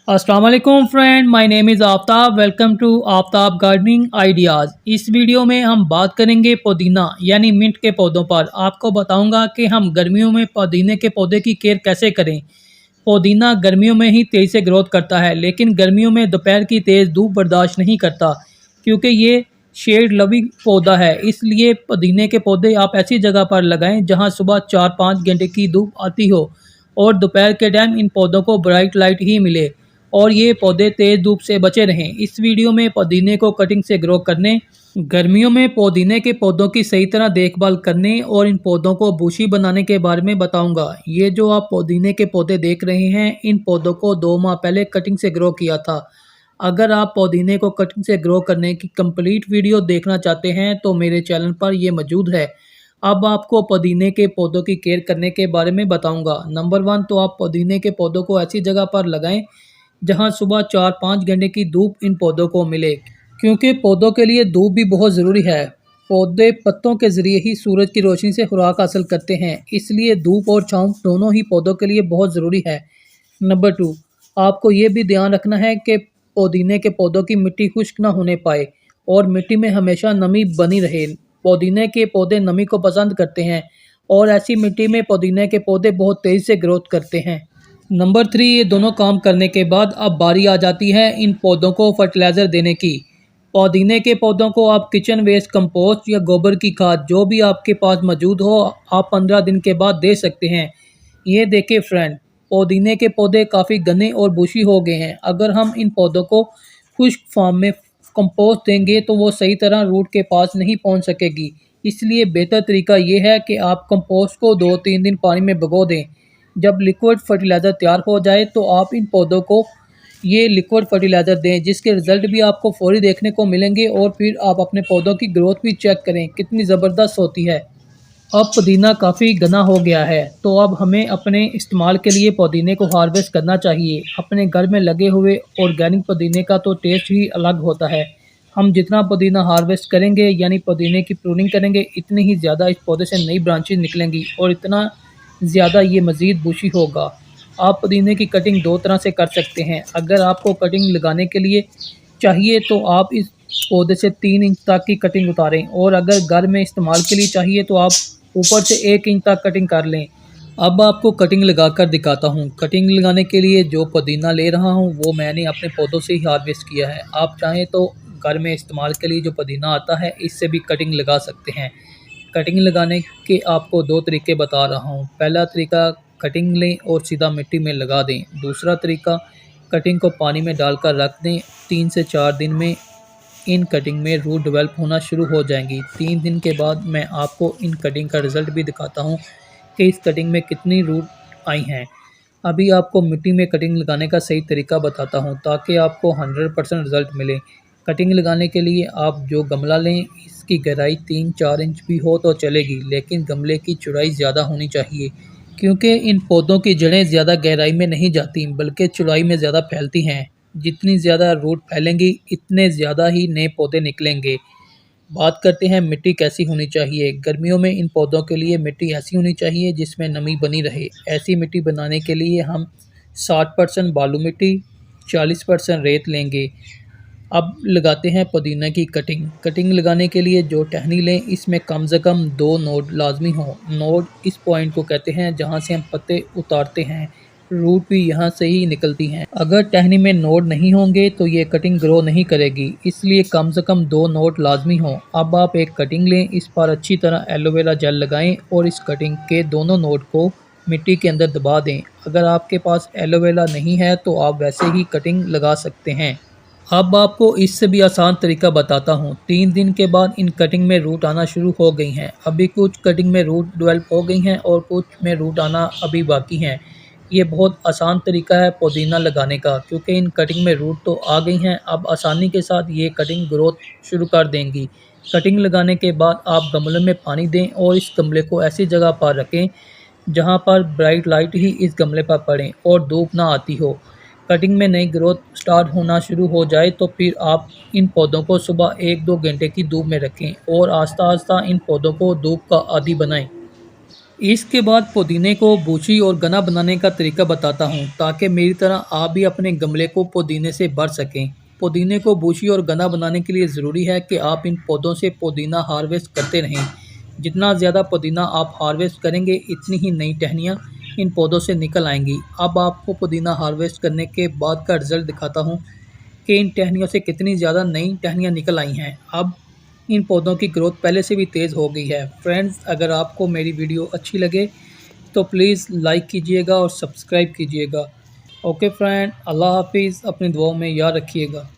अस्सलाम वालेकुम friend, my name is Aftab. Welcome to Aftab gardening ideas. इस वीडियो में हम बात करेंगे पुदीना यानी मिंट के पौधों पर। आपको बताऊंगा कि हम गर्मियों में पुदीने के पौधे की केयर कैसे करें। पुदीना गर्मियों में ही तेज़ी से ग्रोथ करता है, लेकिन गर्मियों में दोपहर की तेज़ धूप बर्दाश्त नहीं करता क्योंकि ये शेड लविंग पौधा है। इसलिए पुदीने के पौधे आप ऐसी जगह पर लगाएं जहां सुबह 4-5 घंटे की धूप आती हो और दोपहर के टाइम इन पौधों को ब्राइट लाइट ही मिले और ये पौधे तेज़ धूप से बचे रहें। इस वीडियो में पुदीने को कटिंग से ग्रो करने, गर्मियों में पुदीने के पौधों की सही तरह देखभाल करने और इन पौधों को बुशी बनाने के बारे में बताऊंगा। ये जो आप पुदीने के पौधे देख रहे हैं, इन पौधों को 2 माह पहले कटिंग से ग्रो किया था। अगर आप पुदीने को कटिंग से ग्रो करने की कंप्लीट वीडियो देखना चाहते हैं तो मेरे चैनल पर ये मौजूद है। अब आपको पुदीने के पौधों की केयर करने के बारे में बताऊंगा। नंबर 1 तो आप पुदीने के पौधों को ऐसी जगह पर लगाएं जहां सुबह 4-5 घंटे की धूप इन पौधों को मिले, क्योंकि पौधों के लिए धूप भी बहुत ज़रूरी है। पौधे पत्तों के ज़रिए ही सूरज की रोशनी से खुराक हासिल करते हैं, इसलिए धूप और छांव दोनों ही पौधों के लिए बहुत ज़रूरी है। नंबर 2, आपको ये भी ध्यान रखना है कि पुदीने के पौधों की मिट्टी खुश्क ना होने पाए और मिट्टी में हमेशा नमी बनी रहे। पुदीने के पौधे नमी को पसंद करते हैं और ऐसी मिट्टी में पुदीने के पौधे बहुत तेज़ी से ग्रोथ करते हैं। नंबर 3, ये दोनों काम करने के बाद अब बारी आ जाती है इन पौधों को फर्टिलाइज़र देने की। पुदीने के पौधों को आप किचन वेस्ट कंपोस्ट या गोबर की खाद जो भी आपके पास मौजूद हो, आप 15 दिन के बाद दे सकते हैं। ये देखें फ्रेंड, पुदीने के पौधे काफ़ी घने और बुशी हो गए हैं। अगर हम इन पौधों को खुश्क फार्म में कंपोस्ट देंगे तो वो सही तरह रूट के पास नहीं पहुंच सकेगी। इसलिए बेहतर तरीका ये है कि आप कंपोस्ट को 2-3 दिन पानी में भिगो दें। जब लिक्विड फर्टिलाइज़र तैयार हो जाए तो आप इन पौधों को ये लिक्विड फर्टिलाइज़र दें, जिसके रिज़ल्ट भी आपको फौरी देखने को मिलेंगे और फिर आप अपने पौधों की ग्रोथ भी चेक करें कितनी ज़बरदस्त होती है। अब पुदीना काफ़ी घना हो गया है, तो अब हमें अपने इस्तेमाल के लिए पुदीने को हार्वेस्ट करना चाहिए। अपने घर में लगे हुए ऑर्गेनिक पुदीने का तो टेस्ट ही अलग होता है। हम जितना पुदीना हार्वेस्ट करेंगे यानी पुदीने की प्रूनिंग करेंगे, इतनी ही ज़्यादा इस पौधे से नई ब्रांचेज निकलेंगी और इतना ज़्यादा ये मज़ीद बुशी होगा। आप पुदीने की कटिंग 2 तरह से कर सकते हैं। अगर आपको कटिंग लगाने के लिए चाहिए तो आप इस पौधे से 3 इंच तक की कटिंग उतारें और अगर घर में इस्तेमाल के लिए चाहिए तो आप ऊपर से 1 इंच तक कटिंग कर लें। अब आपको कटिंग लगाकर दिखाता हूँ। कटिंग लगाने के लिए जो पुदीना ले रहा हूँ वो मैंने अपने पौधों से ही हार्वेस्ट किया है। आप चाहें तो घर में इस्तेमाल के लिए जो पुदीना आता है इससे भी कटिंग लगा सकते हैं। कटिंग लगाने के आपको 2 तरीके बता रहा हूँ। पहला तरीका, कटिंग लें और सीधा मिट्टी में लगा दें। दूसरा तरीका, कटिंग को पानी में डालकर रख दें। 3 से 4 दिन में इन कटिंग में रूट डेवलप होना शुरू हो जाएंगी। 3 दिन के बाद मैं आपको इन कटिंग का रिज़ल्ट भी दिखाता हूँ कि इस कटिंग में कितनी रूट आई हैं। अभी आपको मिट्टी में कटिंग लगाने का सही तरीका बताता हूँ ताकि आपको 100% रिज़ल्ट मिले। कटिंग लगाने के लिए आप जो गमला लें इसकी गहराई 3-4 इंच भी हो तो चलेगी, लेकिन गमले की चौड़ाई ज़्यादा होनी चाहिए क्योंकि इन पौधों की जड़ें ज़्यादा गहराई में नहीं जाती बल्कि चौड़ाई में ज़्यादा फैलती हैं। जितनी ज़्यादा रूट फैलेंगी इतने ज़्यादा ही नए पौधे निकलेंगे। बात करते हैं मिट्टी कैसी होनी चाहिए। गर्मियों में इन पौधों के लिए मिट्टी ऐसी होनी चाहिए जिसमें नमी बनी रहे। ऐसी मिट्टी बनाने के लिए हम 60% बालू मिट्टी, 40% रेत लेंगे। अब लगाते हैं पुदीना की कटिंग। कटिंग लगाने के लिए जो टहनी लें इसमें कम से कम 2 नोड लाजमी हों। नोड इस पॉइंट को कहते हैं जहां से हम पत्ते उतारते हैं, रूट भी यहां से ही निकलती हैं। अगर टहनी में नोड नहीं होंगे तो ये कटिंग ग्रो नहीं करेगी, इसलिए कम से कम 2 नोड लाजमी हों। अब आप एक कटिंग लें, इस पर अच्छी तरह एलोवेरा जेल लगाएं और इस कटिंग के दोनों नोड को मिट्टी के अंदर दबा दें। अगर आपके पास एलोवेरा नहीं है तो आप वैसे ही कटिंग लगा सकते हैं। अब आपको इससे भी आसान तरीका बताता हूँ। 3 दिन के बाद इन कटिंग में रूट आना शुरू हो गई हैं। अभी कुछ कटिंग में रूट डेवलप हो गई हैं और कुछ में रूट आना अभी बाकी हैं। ये बहुत आसान तरीका है पुदीना लगाने का क्योंकि इन कटिंग में रूट तो आ गई हैं। अब आसानी के साथ ये कटिंग ग्रोथ शुरू कर देंगी। कटिंग लगाने के बाद आप गमले में पानी दें और इस गमले को ऐसी जगह पर रखें जहाँ पर ब्राइट लाइट ही इस गमले पर पड़े और धूप ना आती हो। कटिंग में नई ग्रोथ स्टार्ट होना शुरू हो जाए तो फिर आप इन पौधों को सुबह 1-2 घंटे की धूप में रखें और आहिस्ता आहिस्ता इन पौधों को धूप का आदी बनाएं। इसके बाद पुदीने को बूची और घना बनाने का तरीका बताता हूँ ताकि मेरी तरह आप भी अपने गमले को पुदीने से भर सकें। पुदीने को बूची और घना बनाने के लिए ज़रूरी है कि आप इन पौधों से पुदीना हार्वेस्ट करते रहें। जितना ज़्यादा पुदीना आप हार्वेस्ट करेंगे इतनी ही नई टहनियाँ इन पौधों से निकल आएंगी। अब आपको पुदीना हार्वेस्ट करने के बाद का रिज़ल्ट दिखाता हूँ कि इन टहनियों से कितनी ज़्यादा नई टहनियाँ निकल आई हैं। अब इन पौधों की ग्रोथ पहले से भी तेज़ हो गई है। फ्रेंड्स, अगर आपको मेरी वीडियो अच्छी लगे तो प्लीज़ लाइक कीजिएगा और सब्सक्राइब कीजिएगा। ओके फ्रेंड, अल्लाह हाफिज़। अपनी दुआओं में याद रखिएगा।